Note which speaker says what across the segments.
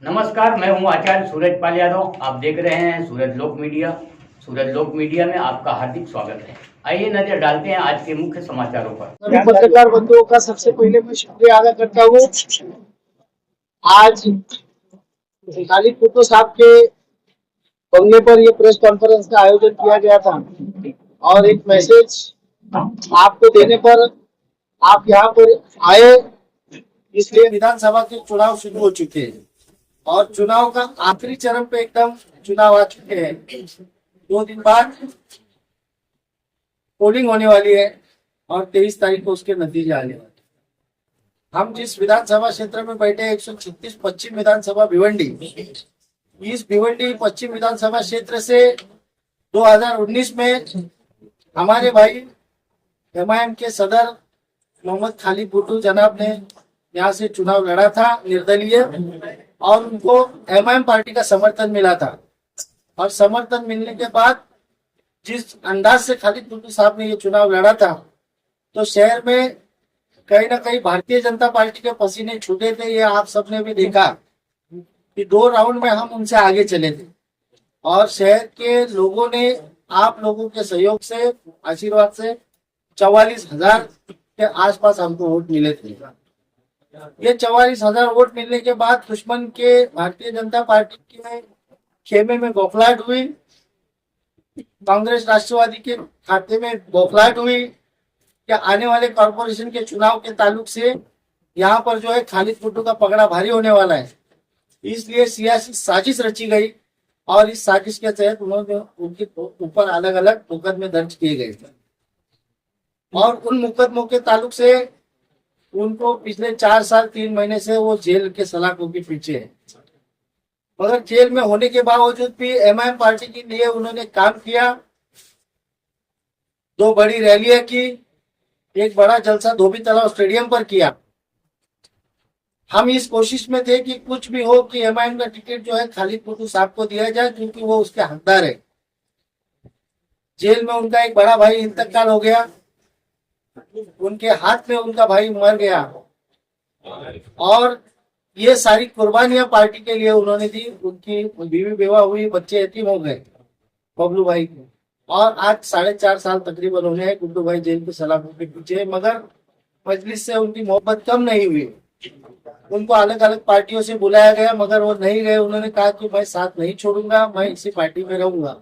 Speaker 1: नमस्कार, मैं हूं आचार्य सूरज पाल यादव। आप देख रहे हैं सूरज लोक मीडिया। सूरज लोक मीडिया में आपका हार्दिक स्वागत है। आइए नजर डालते हैं आज के मुख्य समाचारों पर।
Speaker 2: सभी पत्रकार बंधुओं का सबसे पहले मैं शुक्रिया अदा करता हूँ। आज खालिद भुट्टो साहब के बंगले पर ये प्रेस कॉन्फ्रेंस का आयोजन किया गया था और एक मैसेज आपको देने पर आप यहाँ पर आए। इसलिए विधानसभा के चुनाव शुरू हो चुके हैं और चुनाव का आखिरी चरण पे एकदम चुनाव आ चुके हैं। 2 दिन बाद पोलिंग होने वाली है और 23 तारीख को उसके नतीजे आने वाले। हम जिस विधानसभा क्षेत्र में बैठे हैं 136 पश्चिम विधानसभा भिवंडी, इस भिवंडी पश्चिम विधानसभा क्षेत्र से 2019 में हमारे भाई एमआईएम के सदर मोहम्मद खालिद भुट्टो जनाब ने यहाँ से चुनाव लड़ा था निर्दलीय, और उनको एमआईएम पार्टी का समर्थन मिला था। और समर्थन मिलने के बाद जिस अंदाज से खालिद भुट्टो साहब ने ये चुनाव लड़ा था, तो शहर में कहीं ना कहीं भारतीय जनता पार्टी के पसीने छूटे थे। ये आप सबने भी देखा कि 2 राउंड में हम उनसे आगे चले थे और शहर के लोगों ने आप लोगों के सहयोग से, आशीर्वाद से 44,000 के आसपास हमको वोट मिले थे। ये 44,000 वोट मिलने के बाद दुश्मन के भारतीय जनता पार्टी के खेमे में बौखलाहट हुई, कांग्रेस राष्ट्रवादी के खाते में बौखलाहट हुई कि आने वाले कॉर्पोरेशन के चुनाव के ताल्लुक से यहाँ पर जो है खालिद भुट्टो का पगड़ा भारी होने वाला है। इसलिए सियासी साजिश रची गई और इस साजिश के तहत उन्होंने उनके ऊपर अलग अलग मुकदमे दर्ज किए गए थे और उन मुकदमों के ताल्लुक से उनको पिछले 4 साल 3 महीने से वो जेल के सलाखों के पीछे है। मगर जेल में होने के बावजूद भी एमआईएम पार्टी के लिए उन्होंने काम किया। 2 बड़ी रैलियां की, एक बड़ा जलसा धोबी तालाब स्टेडियम पर किया। हम इस कोशिश में थे कि कुछ भी हो कि एमआईएम का टिकट जो है खालिद भुट्टो साहब को दिया जाए, क्योंकि वो उसके हकदार है। जेल में उनका एक बड़ा भाई इंतकाल हो गया, उनके हाथ में उनका भाई मर गया और ये सारी कुर्बानियां पार्टी के लिए उन्होंने दी। उनकी बीवी बेवा हुई, बच्चे यतीम हो गए बबलू भाई को, और आज 4.5 साल तकरीबन हो गए गुड्डू भाई जेल के सलाखों के पीछे। मगर मजलिस से उनकी मोहब्बत कम नहीं हुई। उनको अलग अलग पार्टियों से बुलाया गया मगर वो नहीं गए। उन्होंने कहा कि मैं साथ नहीं छोड़ूंगा, मैं इसी पार्टी में रहूंगा।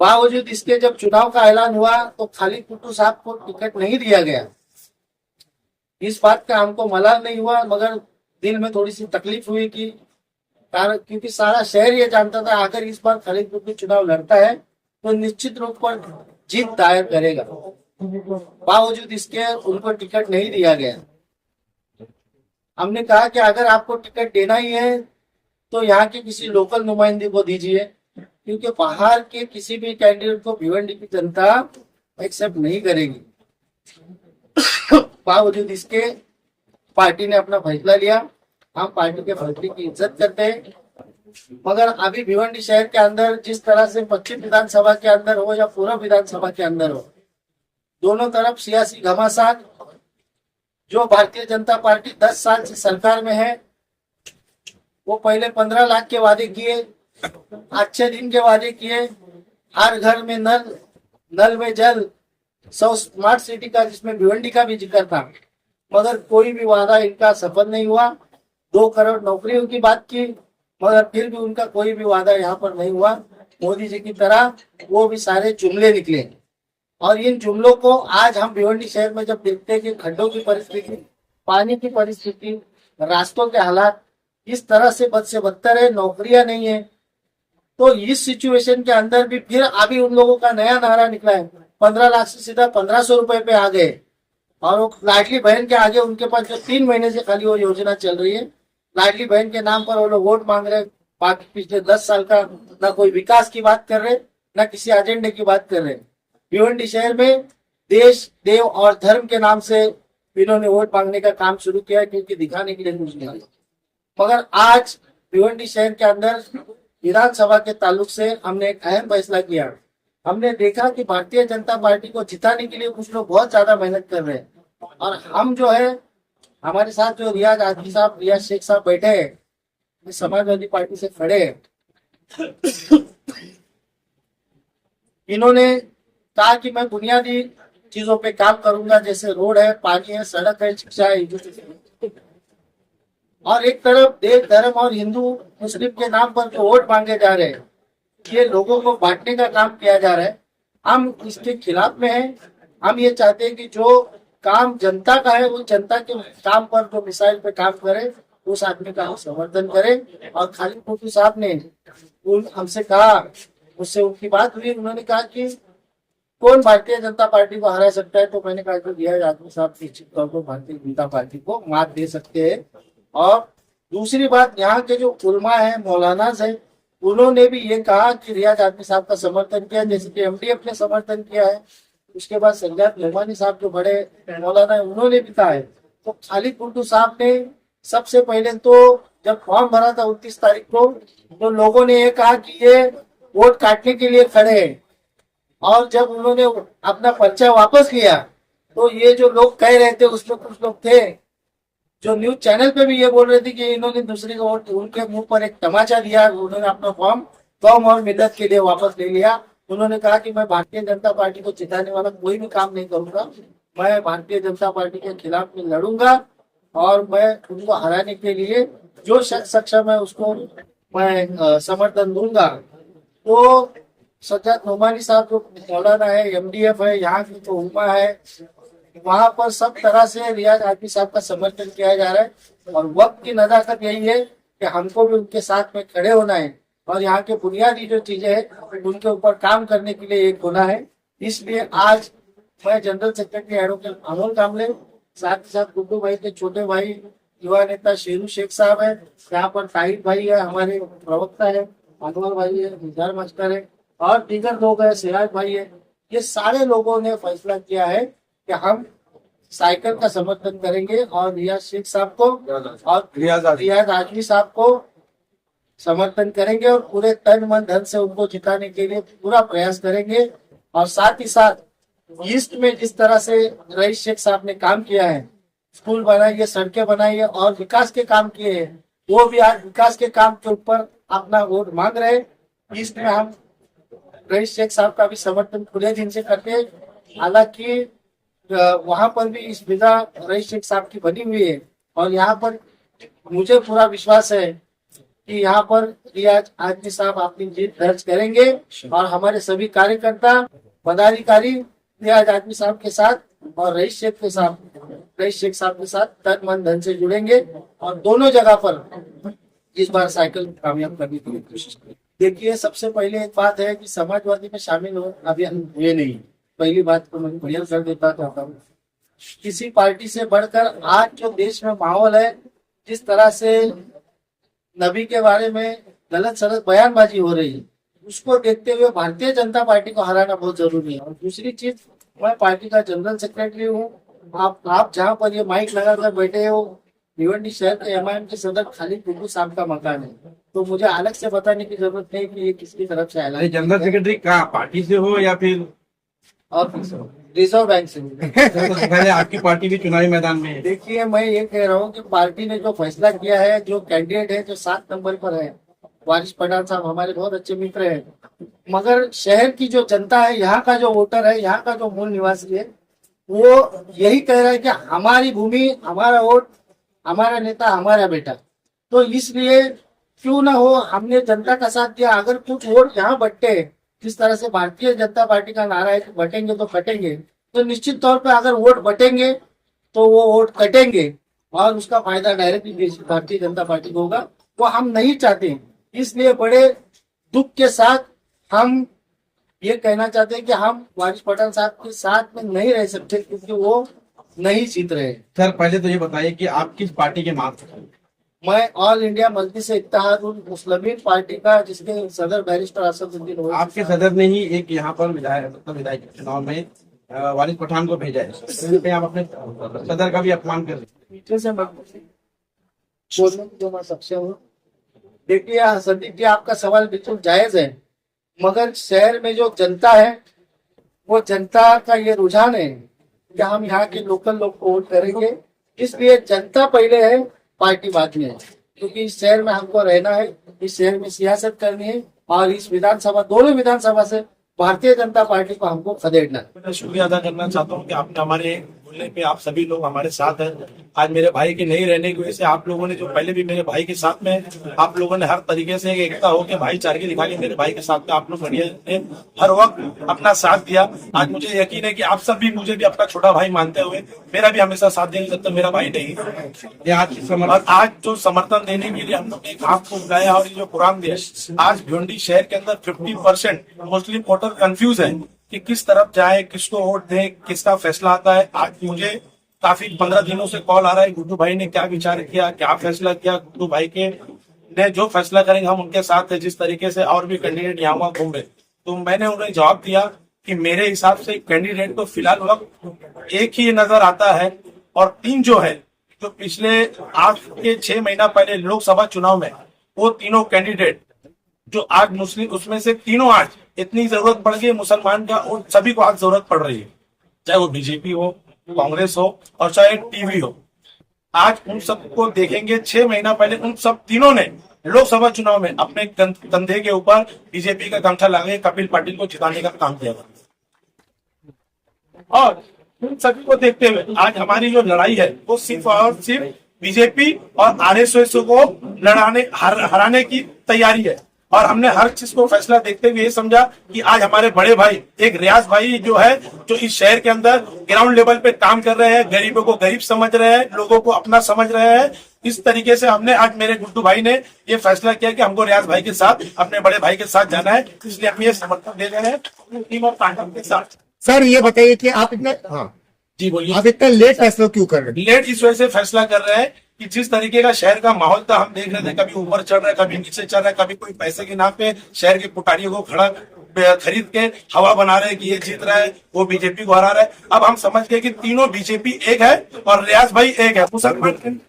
Speaker 2: बावजूद इसके जब चुनाव का ऐलान हुआ तो खालिद भुट्टो साहब को टिकट नहीं दिया गया। इस बात का हमको मलाल नहीं हुआ, मगर दिल में थोड़ी सी तकलीफ हुई कि क्योंकि सारा शहर ये जानता था अगर इस बार खालिद भुट्टो चुनाव लड़ता है तो निश्चित रूप पर जीत दायर करेगा। बावजूद इसके उनको टिकट नहीं दिया गया। हमने कहा कि अगर आपको टिकट देना ही है तो यहाँ के किसी लोकल नुमाइंदे को दीजिए, क्योंकि बाहर के किसी भी कैंडिडेट को भिवंडी की जनता एक्सेप्ट नहीं करेगी। बावजूद इसके पार्टी ने अपना फैसला लिया। हम पार्टी के फैसले की इज्जत करते हैं, मगर अभी भिवंडी शहर के अंदर जिस तरह से पश्चिम विधानसभा के अंदर हो या पूर्व विधानसभा के अंदर हो, दोनों तरफ सियासी घमासान। जो भारतीय जनता पार्टी 10 साल से सरकार में है, वो पहले 15 लाख के वादे किए, अच्छे दिन के वादे किए, हर घर में नल, नल में जल, 100 स्मार्ट सिटी का जिसमें भिवंडी का भी जिक्र था, मगर कोई भी वादा इनका सफल नहीं हुआ। 2 करोड़ नौकरियों की बात की, मगर फिर भी उनका कोई भी वादा यहाँ पर नहीं हुआ। मोदी जी की तरह वो भी सारे जुमले निकले। और इन जुमलों को आज हम भिवंडी शहर में जब देखते हैं कि खड्डों की परिस्थिति, पानी की परिस्थिति, रास्तों के हालात इस तरह से बद से बदतर है, नौकरियां नहीं है, तो इस सिचुएशन के अंदर भी फिर अभी उन लोगों का नया नारा निकला है। 15 लाख से सीधा 1500 रुपए पे आ गए और वो लाडली बहन के आगे उनके पास जो 3 महीने से खाली वो योजना चल रही है, लाडली बहन के नाम पर वो लोग वोट मांग रहे। बाकी पिछले 10 साल का ना कोई विकास की बात कर रहे, ना किसी एजेंडे की बात कर रहे। भिवंडी शहर में देश, देव और धर्म के नाम से इन्होंने वोट मांगने का काम शुरू किया, क्योंकि दिखाने के लिए कुछ नहीं। मगर आज भिवंडी शहर के अंदर विधानसभा के ताल्लुक से हमने एक अहम फैसला किया। हमने देखा कि भारतीय जनता पार्टी को जिताने के लिए कुछ लोग बहुत ज्यादा मेहनत कर रहे हैं और हम जो है, हमारे साथ जो रियाज आजमी साहब, रियाज शेख साहब बैठे हैं, समाजवादी पार्टी से खड़े हैं, इन्होंने कहा कि मैं बुनियादी चीजों पे काम करूंगा, जैसे रोड है, पानी है, सड़क है, शिक्षा है, एजुकेशन। और एक तरफ देश धर्म और हिंदू मुस्लिम के नाम पर जो वोट मांगे जा रहे हैं, ये लोगों को बांटने का काम किया जा रहा है। हम इसके खिलाफ में हैं। हम ये चाहते हैं कि जो काम जनता का है वो जनता के काम पर, जो मिसाइल पे काम करे, उस आदमी का हम समर्थन करें। और खालिद कुतुब साहब ने हमसे कहा, उससे उनकी बात हुई, उन्होंने कहा कि कौन भारतीय जनता पार्टी को हरा सकता है, तो मैंने कहा कि रियाज आजमी साहब निश्चित तौर पर भारतीय जनता पार्टी को मात दे सकते हैं। और दूसरी बात, यहाँ के जो उलमा है, मौलानाज है, उन्होंने भी ये कहा कि रियाज आजमी साहब का समर्थन किया, जैसे कि MDF ने समर्थन किया है। उसके बाद सज्जाद नोमानी साहब जो बड़े मौलाना है, उन्होंने भी कहा है। तो खालिद कुतुब साहब ने सबसे पहले तो जब फॉर्म भरा था 29 तारीख को, तो लोगों ने ये कहा कि ये वोट काटने के लिए खड़े हैं। और जब उन्होंने अपना पर्चा वापस लिया, तो ये जो लोग कह रहे थे, उसमें कुछ लोग थे जो न्यूज चैनल पे भी ये बोल रहे थे कि इन्होंने दूसरे को वोट, उनके मुंह पर एक तमाचा दिया। उन्होंने अपना फॉर्म कौम और मिल्लत के लिए वापस ले लिया। उन्होंने कहा कि मैं भारतीय जनता पार्टी को जिताने वाला कोई भी काम नहीं करूंगा, मैं भारतीय जनता पार्टी के खिलाफ में लड़ूंगा और मैं उनको हराने के लिए जो शख्स सक्षम है उसको मैं समर्थन दूंगा। तो सज्जाद नोमानी साहब जो मौलाना है, MDF है, यहाँ की जो उम्मा है, वहां पर सब तरह से रियाज आजमी साहब का समर्थन किया जा रहा है। और वक्त की नजाकत यही है कि हमको भी उनके साथ में खड़े होना है और यहाँ के बुनियादी जो चीजें हैं उनके ऊपर काम करने के लिए एक होना है। इसलिए आज मैं जनरल सेक्रेटरी एडवोकेट अमोल कामले, साथ ही साथ गुड्डू भाई के छोटे भाई युवा नेता शेरू शेख साहब है, यहाँ पर ताहिर भाई है, हमारे प्रवक्ता है, अनवर भाई है, निजार मास्टर है, और दीगर लोग है, सिराज भाई है। ये सारे लोगों ने फैसला किया है कि हम साइकिल का समर्थन करेंगे और रियाज शेख साहब को और रियाज आजमी साहब को समर्थन करेंगे और पूरे तन मन धन से उनको जिताने के लिए पूरा प्रयास करेंगे। और साथ ही साथ ईस्ट में जिस तरह से रईस शेख साहब ने काम किया है, स्कूल बनाई है, सड़कें बनाई है और विकास के काम किए हैं, वो भी आज विकास के काम के ऊपर अपना वोट मांग रहे हैं। ईस्ट में हम रईस शेख साहब का भी समर्थन खुले दिन से करते हैं। हालांकि वहां पर भी इस विधा रईस शेख साहब की बनी हुई है और यहाँ पर मुझे पूरा विश्वास है कि यहाँ पर रियाज आजमी साहब अपनी जीत दर्ज करेंगे और हमारे सभी कार्यकर्ता पदाधिकारी रियाज आजमी साहब के साथ और रईस शेख साहब के साथ तन मन धन से जुड़ेंगे और दोनों जगह पर इस बार साइकिल कामयाब करने की कोशिश करेंगे। देखिए, सबसे पहले एक बात है कि समाजवादी में शामिल हो अभी हम हुए नहीं। पहली बात को मैं क्लियर कर देता चाहता हूँ। किसी पार्टी से बढ़कर आज जो देश में माहौल है, जिस तरह से नबी के बारे में गलत सलत बयानबाजी हो रही है, उसको देखते हुए भारतीय जनता पार्टी को हराना बहुत जरूरी है। और दूसरी चीज, मैं पार्टी का जनरल सेक्रेटरी हूँ। आप जहाँ पर ये माइक लगाकर बैठे हो, भिवंडी शहर के MIM के सदर खालिद कुतुब साहब का मकान है, तो मुझे अलग से बताने की जरूरत नहीं कि ये किसकी तरफ से आया।
Speaker 3: जनरल सेक्रेटरी कहाँ, पार्टी से हो या फिर
Speaker 2: और रिजर्व बैंक से?
Speaker 3: पहले आपकी पार्टी भी चुनावी मैदान में है।
Speaker 2: देखिए, मैं ये कह रहा हूँ कि पार्टी ने जो फैसला किया है, जो कैंडिडेट है जो 7 नंबर पर है, वारिस पठान साहब हमारे बहुत अच्छे मित्र हैं, मगर शहर की जो जनता है, यहाँ का जो वोटर है, यहाँ का जो मूल निवासी है, वो यही कह रहा है कि हमारी भूमि, हमारा वोट, हमारा नेता, हमारा बेटा। तो इसलिए क्यों ना हो, हमने जनता का साथ दिया। अगर कुछ वोट यहाँ बटते, जिस तरह से भारतीय जनता पार्टी का नारा है कि बटेंगे तो कटेंगे, तो निश्चित तौर पे अगर वोट बटेंगे तो वो वोट कटेंगे और उसका फायदा डायरेक्टली भारतीय जनता पार्टी को होगा। वो हम नहीं चाहते। इसलिए बड़े दुख के साथ हम ये कहना चाहते हैं कि हम वारिस पठान साहब के साथ में नहीं रह सकते, क्योंकि वो नहीं जीत रहे।
Speaker 3: सर, पहले तो ये बताइए कि आप किस पार्टी के मात्र हैं?
Speaker 2: मैं ऑल इंडिया मजलिस इत्तेहादुल मुस्लिमीन पार्टी का, जिसके सदर बैरिस्टर असदुद्दीन ओवैसी।
Speaker 3: आपके सदर ने ही एक यहाँ पर विधायक चुनाव में वारिस पठान को भेजा है, तो आप अपने सदर का भी अपमान कर रहे हैं।
Speaker 2: पीछे से बोलने की जो मैं सक्षम हूँ। देखिए संदीप जी, आपका सवाल बिल्कुल जायज है, मगर शहर में जो जनता है, वो जनता का ये रुझान है कि हम यहाँ के लोकल लोग को वोट करेंगे। इसलिए जनता पहले है, पार्टी बाद में है। क्योंकि इस शहर में हमको रहना है, इस शहर में सियासत करनी है और इस विधानसभा, दोनों विधानसभा से भारतीय जनता पार्टी को हमको खदेड़ना है।
Speaker 3: मैं शुक्रिया अदा करना चाहता हूँ कि आपने हमारे बोलने पे आप सभी लोग हमारे साथ हैं। आज मेरे भाई के नहीं रहने की वजह से आप लोगों ने, जो पहले भी मेरे भाई के साथ में, आप लोगों ने हर तरीके से एकता हो के भाईचारे दिखा के मेरे भाई के साथ में आप लोग बढ़िया ने हर वक्त अपना साथ दिया। आज मुझे यकीन है कि आप सब भी मुझे भी अपना छोटा भाई मानते हुए मेरा भी हमेशा साथ देंगे जब तक मेरा भाई नहीं। और आज जो समर्थन देने के लिए हम लोग एक आपको बुलाया और ये जो प्रोग्राम दिया, आज भिवंडी शहर के अंदर 50% मुस्लिम वोटर कंफ्यूज है कि किस तरफ जाए, किसको वोट दे, किसका फैसला आता है। आज मुझे काफी 15 दिनों से कॉल आ रहा है, गुड्डू भाई ने क्या विचार किया, क्या फैसला किया, गुड्डू भाई के ने जो फैसला करेंगे हम उनके साथ है। जिस तरीके से और भी कैंडिडेट यहाँ वहाँ घूम रहे, तो मैंने उन्हें जवाब दिया कि मेरे हिसाब से कैंडिडेट तो फिलहाल वक्त एक ही नजर आता है, और 3 जो है, जो पिछले आज के 6 महीना पहले लोकसभा चुनाव में वो तीनों कैंडिडेट जो आज मुस्लिम, उसमें से तीनों आज इतनी जरूरत पड़ गई मुसलमान का, और सभी को आज जरूरत पड़ रही है, चाहे वो बीजेपी हो, कांग्रेस हो और चाहे टीवी हो। आज उन सबको देखेंगे, 6 महीना पहले उन सब तीनों ने लोकसभा चुनाव में अपने कंधे के ऊपर बीजेपी का गमछा लगा कपिल पाटिल को जिताने का काम किया, और उन सभी को देखते हुए आज हमारी जो लड़ाई है वो सिर्फ और सिर्फ बीजेपी और आरएसएस को हराने की तैयारी है। और हमने हर चीज को फैसला देखते हुए ये समझा कि आज हमारे बड़े भाई, एक रियाज भाई जो है, जो इस शहर के अंदर ग्राउंड लेवल पे काम कर रहे हैं, गरीबों को गरीब समझ रहे हैं, लोगों को अपना समझ रहे हैं, इस तरीके से हमने आज मेरे गुड्डू भाई ने ये फैसला किया कि हमको रियाज भाई के साथ, अपने बड़े भाई के साथ जाना है, इसलिए हम ये समर्थन दे रहे हैं टीम और ताकत के साथ।
Speaker 4: सर ये बताइए कि आप इतने, हाँ
Speaker 3: जी बोलिए,
Speaker 4: आप इतना लेट फैसला क्यों कर रहे हैं?
Speaker 3: लेट इस वजह से फैसला कर रहे हैं कि जिस तरीके का शहर का माहौल था, हम देख रहे थे कभी ऊपर चढ़ रहा है, कभी नीचे चढ़ रहा है, कभी कोई पैसे के नाम पे शहर के पुटारियों को खड़ा खरीद के हवा बना रहे हैं कि ये जीत रहा है, वो बीजेपी को हरा रहा है। अब हम समझ गए कि तीनों बीजेपी एक है और रियाज भाई एक है। मुसलमान,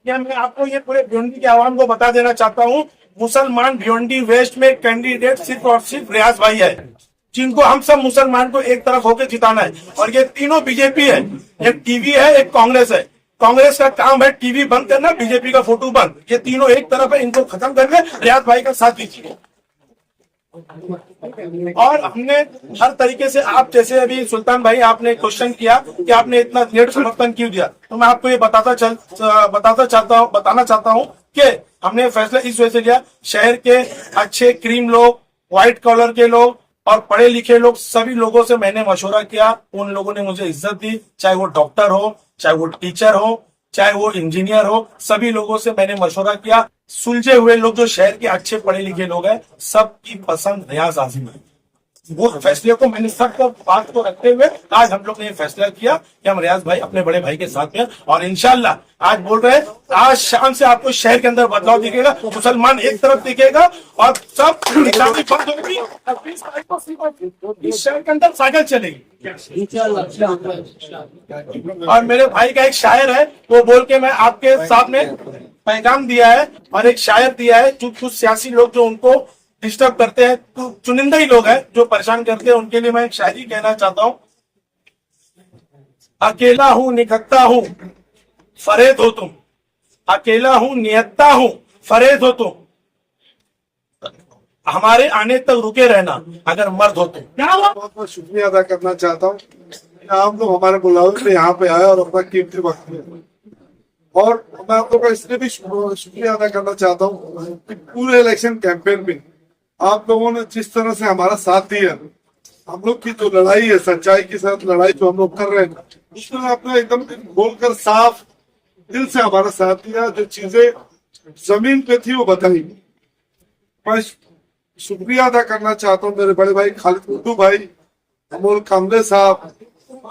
Speaker 3: मैं आपको ये पूरे भिवंडी के आवाम को बता देना चाहता हूँ, मुसलमान भिवंडी वेस्ट में कैंडिडेट सिर्फ और सिर्फ रियाज भाई है, जिनको हम सब मुसलमान को एक तरफ होकर जिताना है। और ये तीनों बीजेपी है, एक टीवी है, एक कांग्रेस है। कांग्रेस का काम है टीवी बंद करना, बीजेपी का फोटो बंद, ये तीनों एक तरफ है, इनको खत्म करके रियाज भाई का साथ दीजिए। और हमने हर तरीके से, आप जैसे अभी सुल्तान भाई आपने क्वेश्चन किया कि आपने इतना लेट समर्थन क्यों दिया, तो मैं आपको ये बताना चाहता हूँ कि हमने फैसला इस वजह से लिया, शहर के अच्छे क्रीम लोग, व्हाइट कॉलर के लोग और पढ़े लिखे लोग, सभी लोगों से मैंने मशवरा किया, उन लोगों ने मुझे इज्जत दी, चाहे वो डॉक्टर हो, चाहे वो टीचर हो, चाहे वो इंजीनियर हो, सभी लोगों से मैंने मशवरा किया। सुलझे हुए लोग जो शहर के अच्छे पढ़े लिखे लोग हैं, सबकी पसंद रियाज आजिम है। वो फैसले को मैंने सब बात को रखते हुए आज हम लोग ने ये फैसला किया कि हम रियाज भाई अपने बड़े भाई के साथ में, और इंशाल्लाह आज बोल रहे हैं, आज शाम से आपको शहर के अंदर बदलाव दिखेगा, मुसलमान एक तरफ दिखेगा और सब बंद होगी, इस शहर के अंदर साइकिल चलेगी। और मेरे भाई का एक शायर है, वो बोल के मैं आपके साथ में पैगाम दिया है, और एक शायर दिया है, कुछ सियासी लोग जो उनको डिस्टर्ब करते हैं, तो चुनिंदा ही लोग हैं जो परेशान करते हैं, उनके लिए मैं एक शायरी कहना चाहता हूँ। अकेला हूँ निकटता हूँ फरेद हो तुम, अकेला हूँ नियत्ता हूँ फरेद हो तुम, हमारे आने तक रुके रहना अगर मर्द हो तुम।
Speaker 5: बहुत बहुत शुक्रिया अदा करना चाहता हूँ, आप लोग हमारे बुलावे पे यहाँ पे आए और अपना कीमती वक्त में, और मैं आप लोग का इसलिए भी शुक्रिया अदा करना चाहता हूँ कि पूरे इलेक्शन कैंपेन में आप लोगों ने जिस तरह से हमारा साथ दिया, हम लोग की जो लड़ाई है, सच्चाई के साथ लड़ाई जो हम लोग कर रहे हैं, उसमें आपने एकदम बोलकर साफ दिल से हमारा साथ दिया, जो चीजें जमीन पे थी वो बताई। मैं शुक्रिया अदा करना चाहता हूँ मेरे बड़े भाई खालिद गुड्डू भाई, अमोल कामले साहब,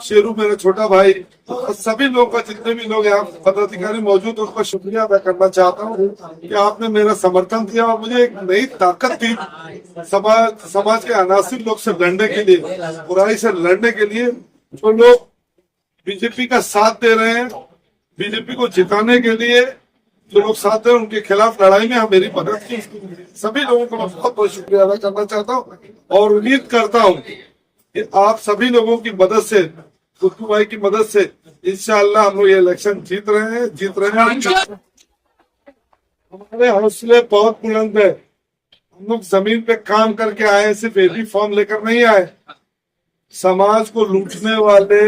Speaker 5: शेरू मेरा छोटा भाई, और सभी लोग का, जितने भी लोग यहाँ पदाधिकारी मौजूद, उनका शुक्रिया अदा करना चाहता हूँ कि आपने मेरा समर्थन दिया और मुझे एक नई ताकत दी समाज के अनासिर लोग से लड़ने के लिए, बुराई से लड़ने के लिए। जो लोग बीजेपी का साथ दे रहे हैं, बीजेपी को जिताने के लिए जो लोग साथ दे रहे हैं, उनके खिलाफ लड़ाई में हम मेरी मदद की, सभी लोगों को मैं बहुत बहुत शुक्रिया अदा करना चाहता हूँ, और उम्मीद करता हूँ कि आप सभी लोगों की मदद से, गुड्डू भाई की मदद से इंशाअल्लाह हम लोग ये इलेक्शन जीत रहे हैं। हमारे हौसले बहुत बुलंद है। हम लोग जमीन पे काम करके आए, सिर्फ एबी फॉर्म लेकर नहीं आए। समाज को लूटने वाले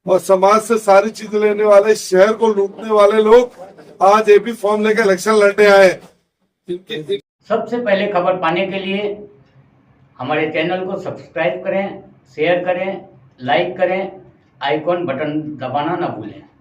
Speaker 5: और समाज से सारी चीजें लेने वाले, शहर को लूटने वाले लोग आज एबी फॉर्म लेकर इलेक्शन लड़ने आए।
Speaker 1: सबसे पहले खबर पाने के लिए हमारे चैनल को सब्सक्राइब करें, शेयर करें, लाइक करें, आइकॉन बटन दबाना ना भूलें।